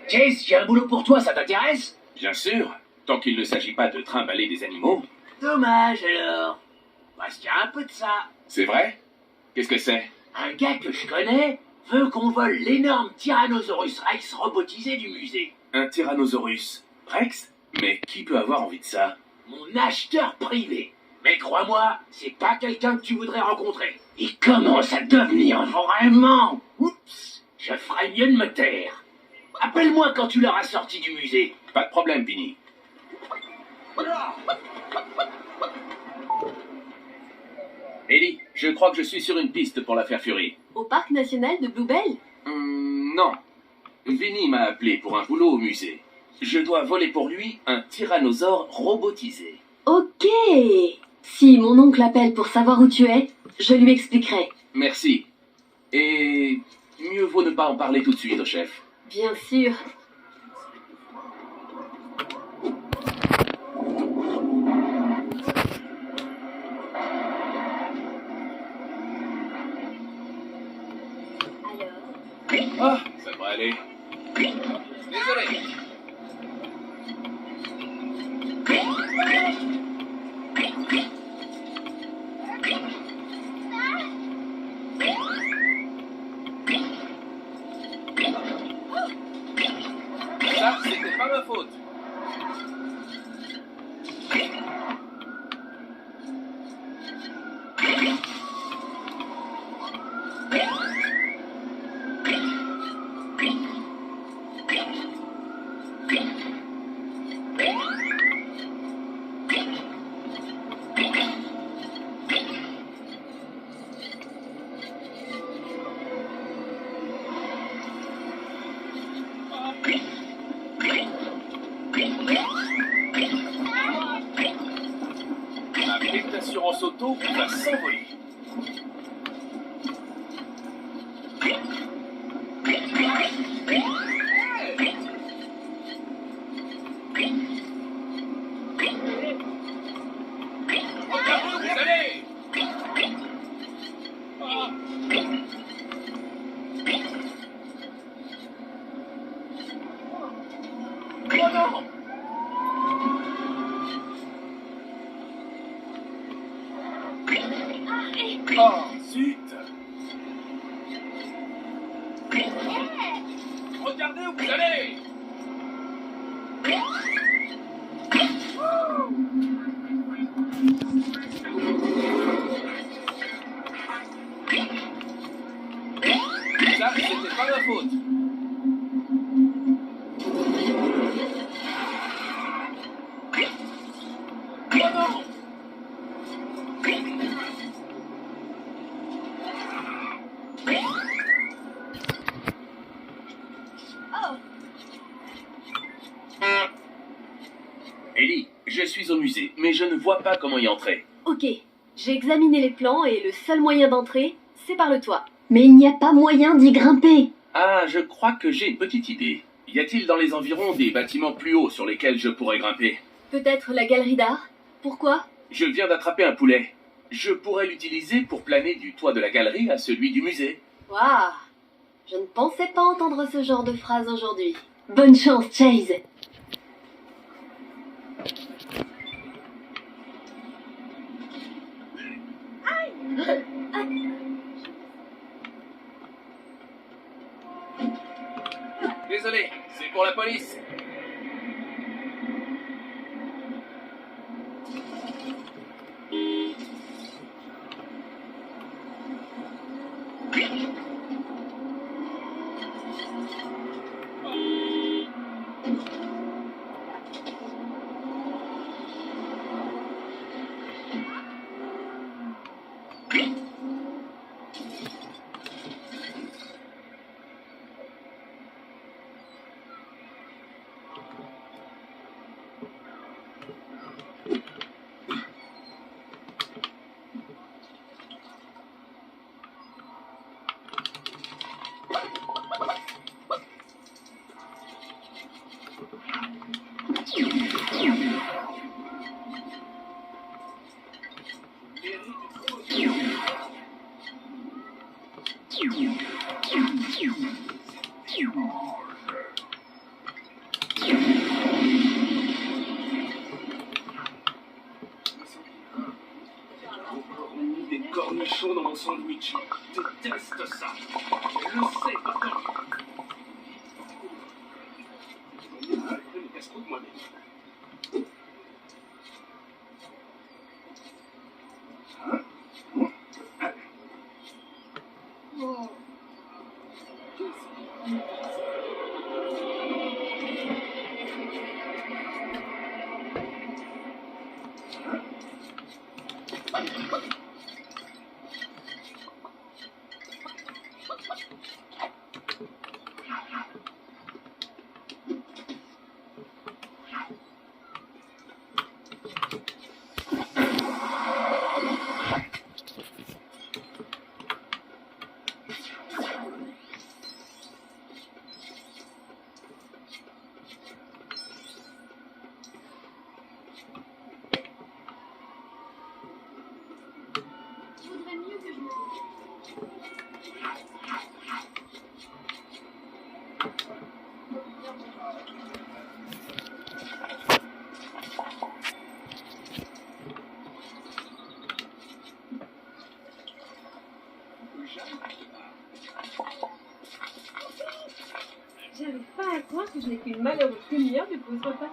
Chase, j'ai un boulot pour toi, ça t'intéresse? Bien sûr, tant qu'il ne s'agit pas de trimballer des animaux. Dommage alors. Parce qu'il y a un peu de ça. C'est vrai? Qu'est-ce que c'est? Un gars que je connais veut qu'on vole l'énorme Tyrannosaurus Rex robotisé du musée. Un Tyrannosaurus Rex? Mais qui peut avoir envie de ça? Mon acheteur privé. Mais crois-moi, c'est pas quelqu'un que tu voudrais rencontrer. Il commence à devenir vraiment... Oups, je ferais mieux de me taire. Appelle-moi quand tu l'auras sorti du musée. Pas de problème, Vinny. Ellie, je crois que je suis sur une piste pour l'affaire Fury. Au parc national de Bluebell? Non. Vinny m'a appelé pour un boulot au musée. Je dois voler pour lui un tyrannosaure robotisé. Ok. Si mon oncle appelle pour savoir où tu es, je lui expliquerai. Merci. Et mieux vaut ne pas en parler tout de suite au chef. Bien sûr. Ah, ça devrait aller. Désolé. Ça, c'était pas ma faute. Ma petite assurance auto va s'envoler. Regardez où vous allez! Oh non! Oh, zut! Regardez où vous allez! Ça, c'était pas ma faute. Oh non! Ellie, je suis au musée, mais je ne vois pas comment y entrer. Ok. J'ai examiné les plans et le seul moyen d'entrer, c'est par le toit. Mais il n'y a pas moyen d'y grimper. Ah, je crois que j'ai une petite idée. Y a-t-il dans les environs des bâtiments plus hauts sur lesquels je pourrais grimper? Peut-être la galerie d'art? Pourquoi? Je viens d'attraper un poulet. Je pourrais l'utiliser pour planer du toit de la galerie à celui du musée. Waouh! Je ne pensais pas entendre ce genre de phrase aujourd'hui. Bonne chance, Chase! Désolé, c'est pour la police. Des cornichons dans mon sandwich. Je déteste ça. Je le sais, papa. Je vais mes casse-croûtes moi-même. Je voudrais mieux que je me... J'arrive pas à croire que je n'ai qu'une malheureuse demi-heure de pause repas.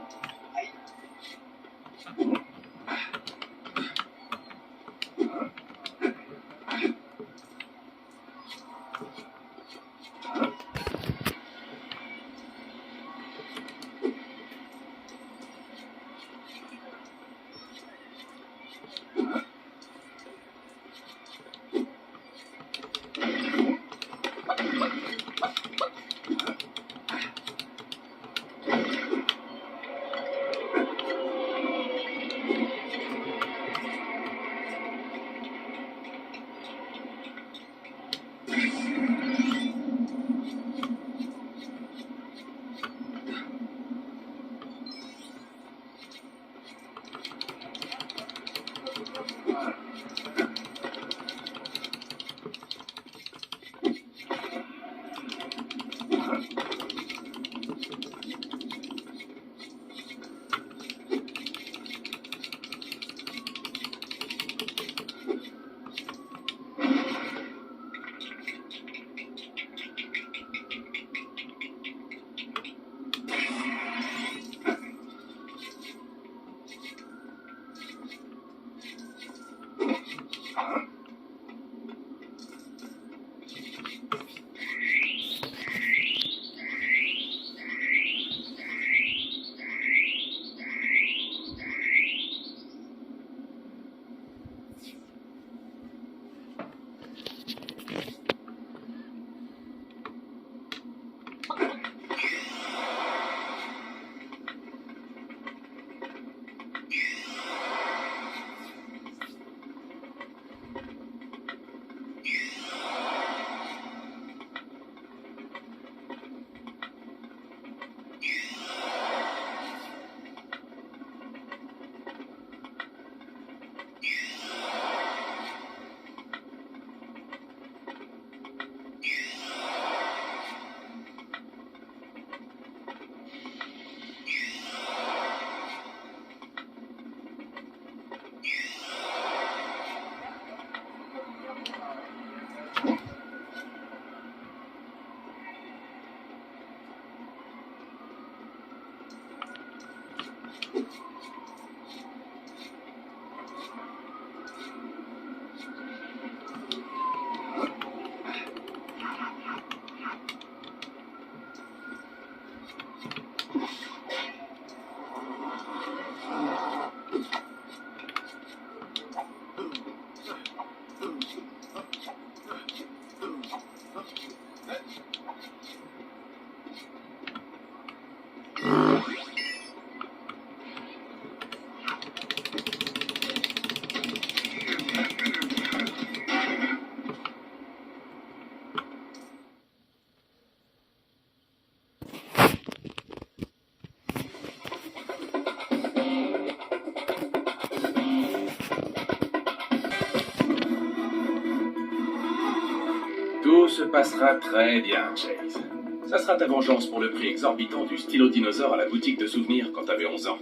se passera très bien, Chase. Ça sera ta vengeance pour le prix exorbitant du stylo dinosaure à la boutique de souvenirs quand t'avais 11 ans.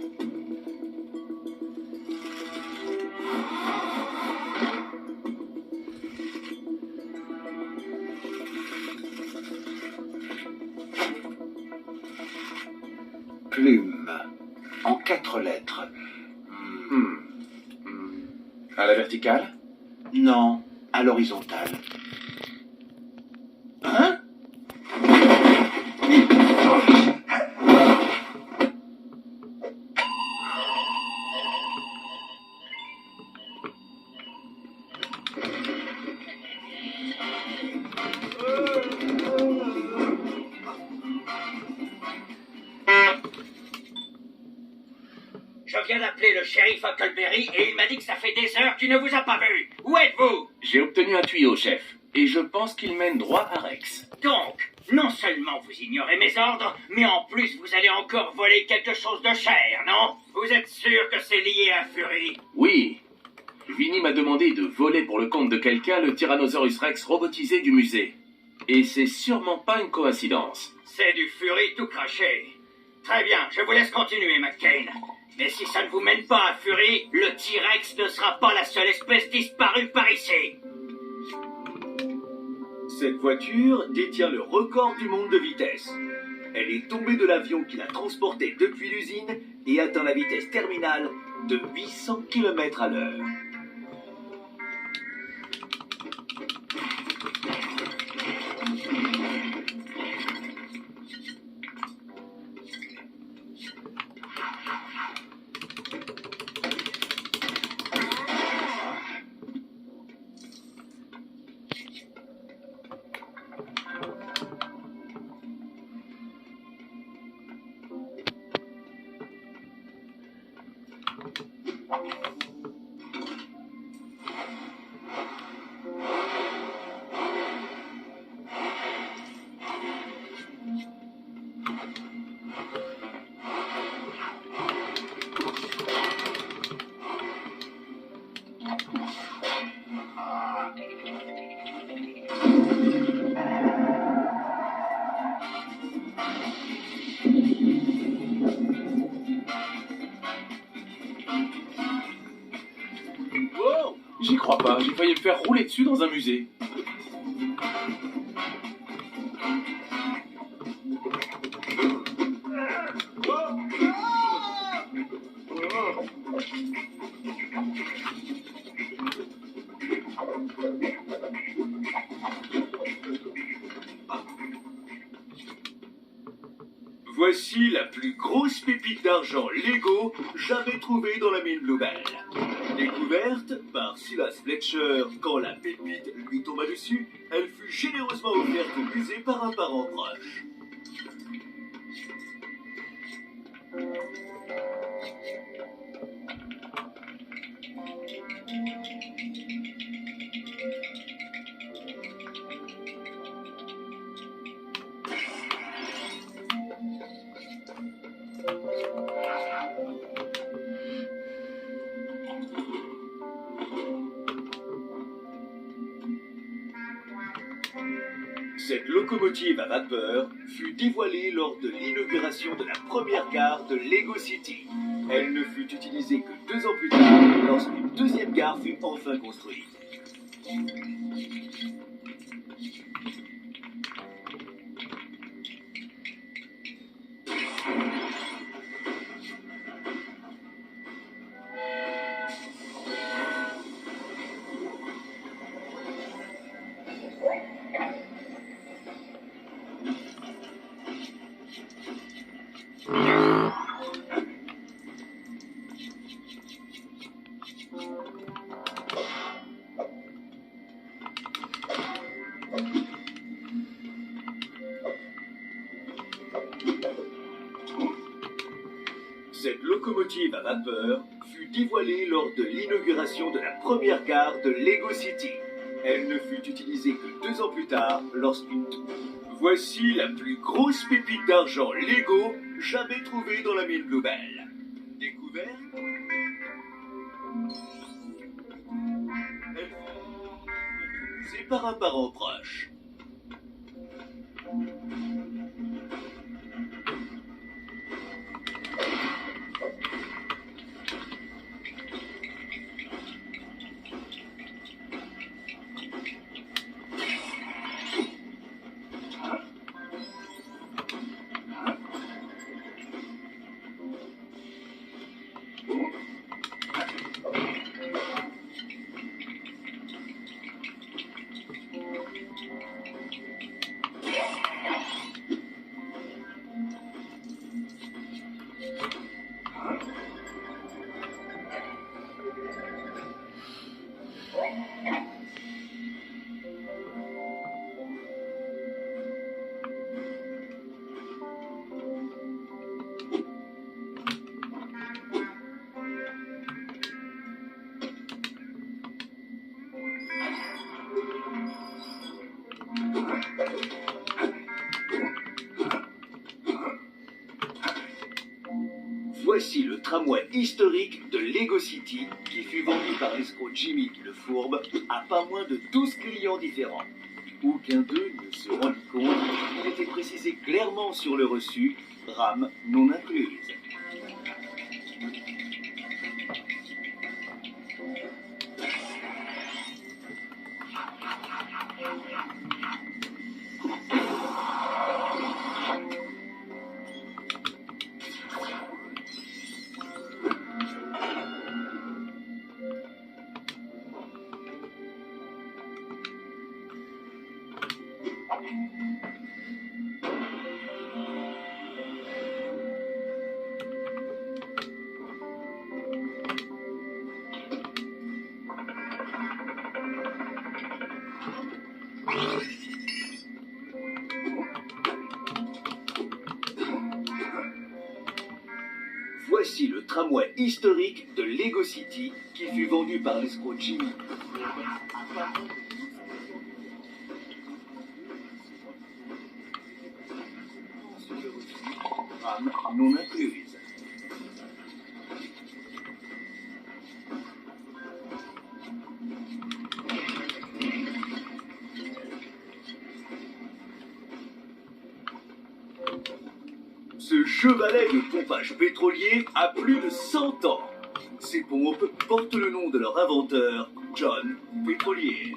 Plume. En 4 lettres. À la verticale? Non, à l'horizontale. Hein? Je viens d'appeler le shérif Huckleberry et il m'a dit que ça fait des heures qu'il ne vous a pas vu. Où êtes-vous? J'ai obtenu un tuyau, chef. Et je pense qu'il mène droit à Rex. Donc, non seulement vous ignorez mes ordres, mais en plus vous allez encore voler quelque chose de cher, non? Vous êtes sûr que c'est lié à Fury? Oui. Vinny m'a demandé de voler pour le compte de quelqu'un le Tyrannosaurus Rex robotisé du musée. Et c'est sûrement pas une coïncidence. C'est du Fury tout craché. Très bien, je vous laisse continuer, McCain. Mais si ça ne vous mène pas à Fury, le T-Rex ne sera pas la seule espèce disparue par ici. Cette voiture détient le record du monde de vitesse. Elle est tombée de l'avion qui l'a transportée depuis l'usine et atteint la vitesse terminale de 800 km à l'heure. Wow! J'y crois pas, j'ai failli me faire rouler dessus dans un musée. Voici la plus grosse pépite d'argent Lego jamais trouvée dans la mine Bluebell. Découverte par Silas Fletcher quand la pépite lui tomba dessus, elle fut généreusement offerte au musée par un parent proche. Cette locomotive à vapeur fut dévoilée lors de l'inauguration de la première gare de Lego City. Elle ne fut utilisée que 2 ans plus tard, lorsqu'une deuxième gare fut enfin construite. Cette locomotive à vapeur fut dévoilée lors de l'inauguration de la première gare de Lego City. Elle ne fut utilisée que 2 ans plus tard, lorsqu'une... Voici la plus grosse pépite d'argent Lego jamais trouvée dans la mine Bluebell. Découverte elle fut utilisée par un parent proche. Voici le tramway historique de Lego City qui fut vendu par l'escroc Jimmy le Fourbe à pas moins de 12 clients différents. Aucun d'eux ne se rendit compte qu'il était précisé clairement sur le reçu RAM non incluse. Voici le tramway historique de Lego City qui fut vendu par l'escroc Jimmy. RAM non incluse. Ce chevalet de pompage pétrolier a plus de 100 ans. Ces pompes portent le nom de leur inventeur, John Pétrolier.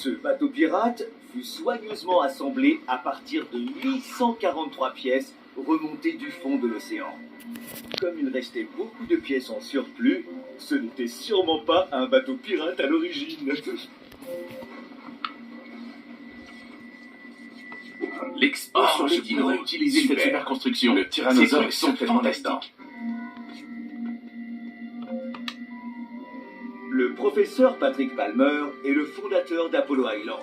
Ce bateau pirate fut soigneusement assemblé à partir de 843 pièces remontées du fond de l'océan. Comme il restait beaucoup de pièces en surplus, ce n'était sûrement pas un bateau pirate à l'origine. L'expo sur les dinos a utilisé cette super construction. Le tyrannosaure Ces est trucs sont certainement fantastiques. là-dedans. Le professeur Patrick Palmer est le fondateur d'Apollo Island.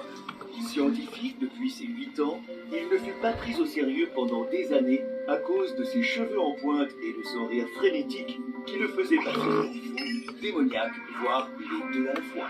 Scientifique depuis ses 8 ans, il ne fut pas pris au sérieux pendant des années à cause de ses cheveux en pointe et de son rire frénétique qui le faisait passer pour fou, démoniaque, voire les deux à la fois.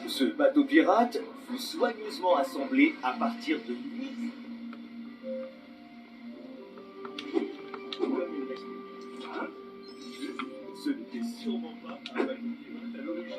Ce bateau pirate fut soigneusement assemblé à partir de 8... Ce n'était sûrement pas un papillon à l'origine.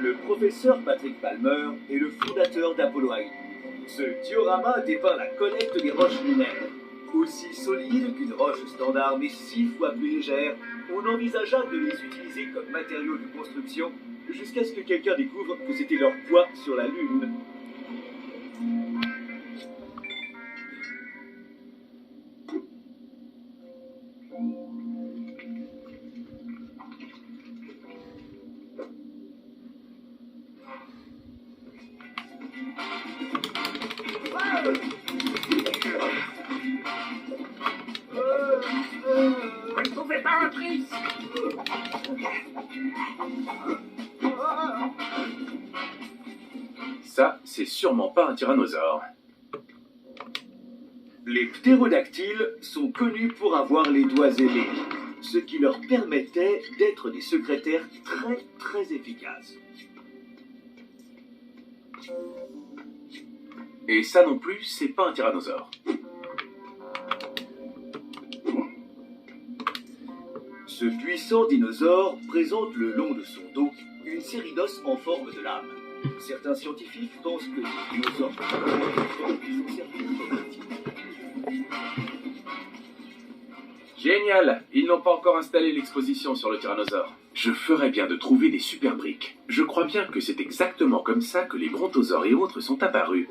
Le professeur Patrick Palmer est le fondateur d'Apollo-Aïe. Ce diorama dépeint la collecte des roches lunaires. Aussi solides qu'une roche standard, mais 6 fois plus légère, on envisagea de les utiliser comme matériaux de construction jusqu'à ce que quelqu'un découvre que c'était leur poids sur la Lune. Ne trouvez pas un prix? Ça, c'est sûrement pas un tyrannosaure. Les ptérodactyles sont connus pour avoir les doigts ailés, ce qui leur permettait d'être des secrétaires très très efficaces. Et ça non plus, c'est pas un tyrannosaure. Ce puissant dinosaure présente le long de son dos une série d'os en forme de lame. Certains scientifiques pensent que ces dinosaures ont servi de prototype. Génial! Ils n'ont pas encore installé l'exposition sur le tyrannosaure. Je ferais bien de trouver des super briques. Je crois bien que c'est exactement comme ça que les brontosaures et autres sont apparus.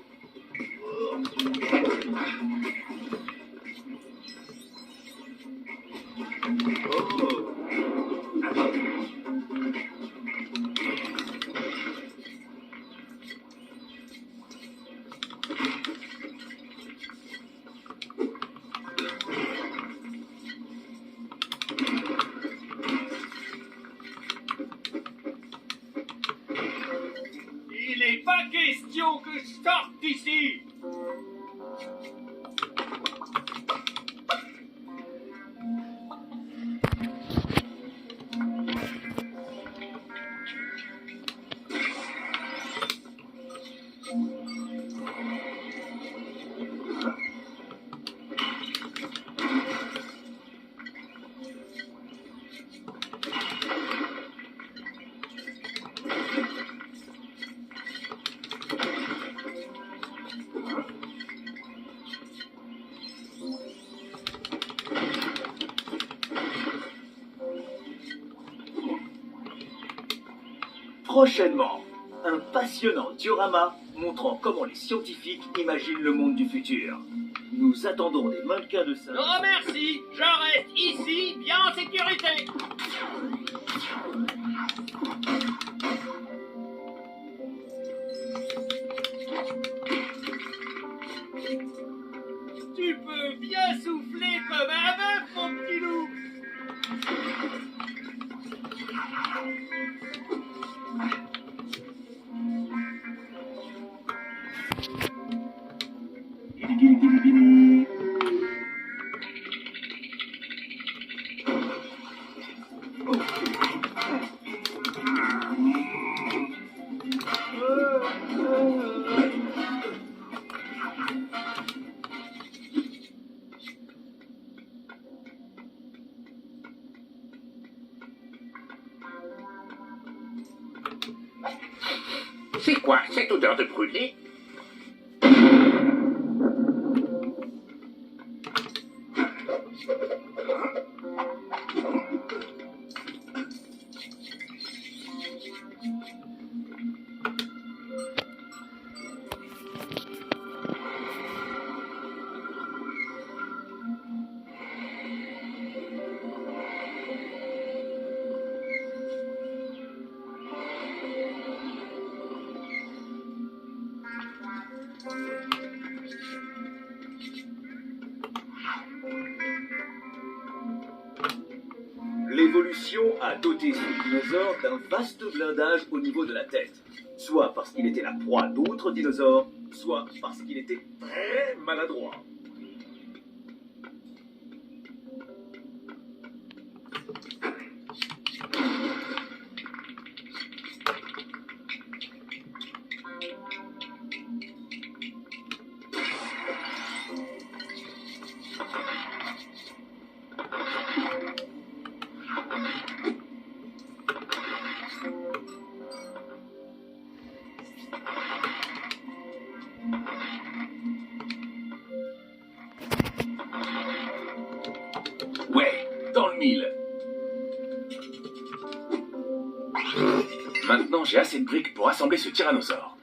Il n'est pas question que je sorte d'ici! Prochainement, un passionnant diorama montrant comment les scientifiques imaginent le monde du futur. Nous attendons des mannequins de singe. Non merci, je reste ici, bien en sécurité. Tu peux bien souffler comme un bœuf, mon petit loup. C'est quoi cette odeur de brûlé? L'évolution a doté ce dinosaure d'un vaste blindage au niveau de la tête. Soit parce qu'il était la proie d'autres dinosaures, soit parce qu'il était très maladroit. Ouais, dans le mille. Maintenant, j'ai assez de briques pour assembler ce tyrannosaure.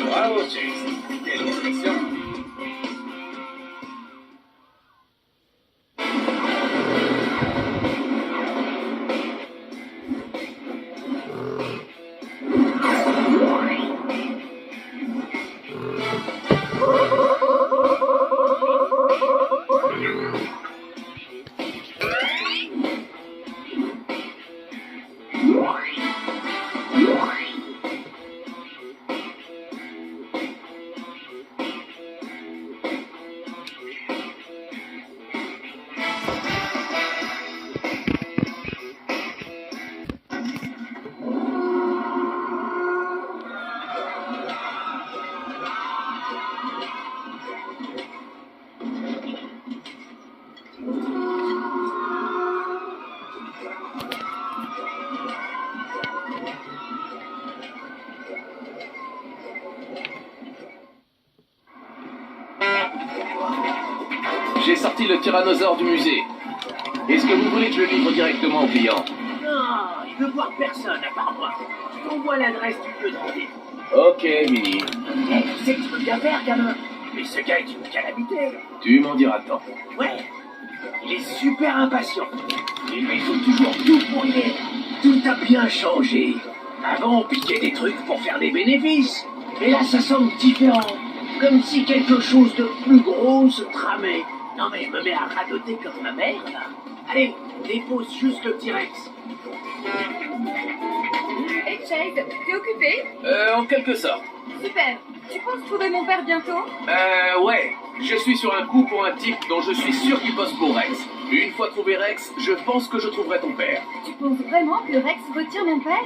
Bravo, Chase. Quelle réflexion. J'ai sorti le tyrannosaure du musée. Est-ce que vous voulez que je le livre directement au client? Non, il veut voir personne à part moi. Je t'envoie l'adresse du lieu de rendez-vous. Ok, Mini. Tu sais que tu peux bien faire, gamin. Mais ce gars est une calamité. Tu m'en diras tant. Ouais, il est super impatient. Il lui faut toujours tout pour hier. Tout a bien changé. Avant, on piquait des trucs pour faire des bénéfices. Et là, ça semble différent. Comme si quelque chose de plus gros se tramait. Non mais je me mets à radoter comme ma mère, là. Allez, dépose juste le T-Rex. Hey Chase, t'es occupé? En quelque sorte. Super. Tu penses trouver mon père bientôt? Ouais. Je suis sur un coup pour un type dont je suis sûr qu'il bosse pour Rex. Une fois trouvé Rex, je pense que je trouverai ton père. Tu penses vraiment que Rex retire mon père?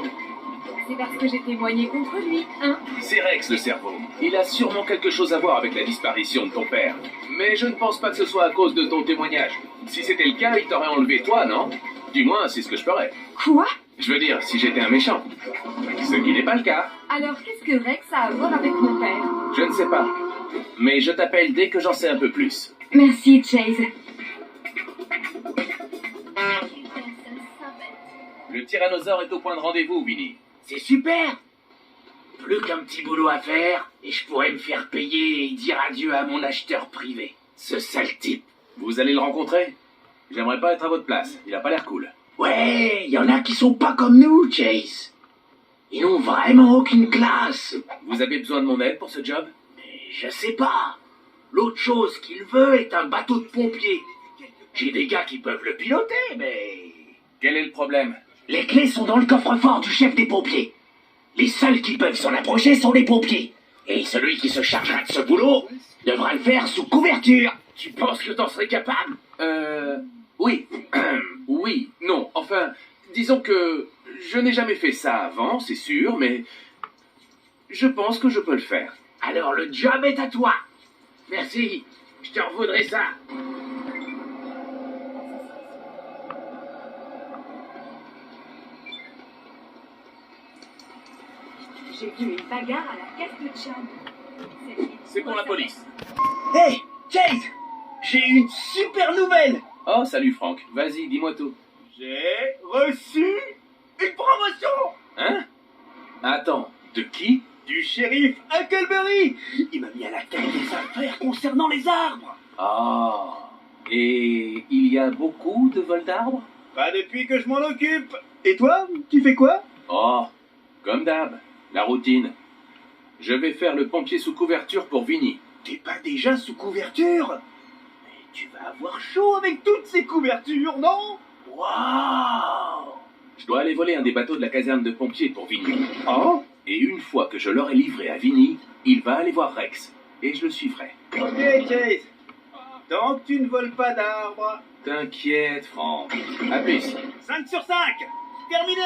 C'est parce que j'ai témoigné contre lui, hein? C'est Rex le cerveau. Il a sûrement quelque chose à voir avec la disparition de ton père. Mais je ne pense pas que ce soit à cause de ton témoignage. Si c'était le cas, il t'aurait enlevé toi, non? Du moins, c'est ce que je ferais. Quoi? Je veux dire, si j'étais un méchant. Ce qui n'est pas le cas. Alors qu'est-ce que Rex a à voir avec mon père? Je ne sais pas. Mais je t'appelle dès que j'en sais un peu plus. Merci, Chase. Le tyrannosaure est au point de rendez-vous, Vinny. C'est super. Plus qu'un petit boulot à faire, et je pourrais me faire payer et dire adieu à mon acheteur privé. Ce sale type. Vous allez le rencontrer? J'aimerais pas être à votre place. Il a pas l'air cool. Ouais, y en a qui sont pas comme nous, Chase. Ils n'ont vraiment aucune classe. Vous avez besoin de mon aide pour ce job? Mais je sais pas. L'autre chose qu'il veut est un bateau de pompier. J'ai des gars qui peuvent le piloter, mais... Quel est le problème? Les clés sont dans le coffre-fort du chef des pompiers. Les seuls qui peuvent s'en approcher sont les pompiers. Et celui qui se chargera de ce boulot devra le faire sous couverture. Tu penses que t'en serais capable? Oui. Oui, non. Enfin, disons que je n'ai jamais fait ça avant, c'est sûr, mais je pense que je peux le faire. Alors le job est à toi. Merci, je te revaudrai ça. J'ai vu une bagarre à la caisse de Cham. C'est pour la police. Hey, Chase, j'ai une super nouvelle. Oh, salut Franck. Vas-y, dis-moi tout. J'ai reçu une promotion. Hein? Attends, de qui? Du shérif Huckleberry. Il m'a mis à la tête des affaires concernant les arbres. Ah. Et il y a beaucoup de vols d'arbres? Pas depuis que je m'en occupe. Et toi, tu fais quoi? Oh, comme d'hab, la routine. Je vais faire le pompier sous couverture pour Vinny. T'es pas déjà sous couverture? Mais tu vas avoir chaud avec toutes ces couvertures, non? Waouh! Je dois aller voler un des bateaux de la caserne de pompiers pour Vinny. Oh? Et une fois que je l'aurai livré à Vinny, il va aller voir Rex. Et je le suivrai. Ok, Chase. Tant que tu ne voles pas d'arbres. T'inquiète, Franck. À plus. 5 sur 5. Terminé.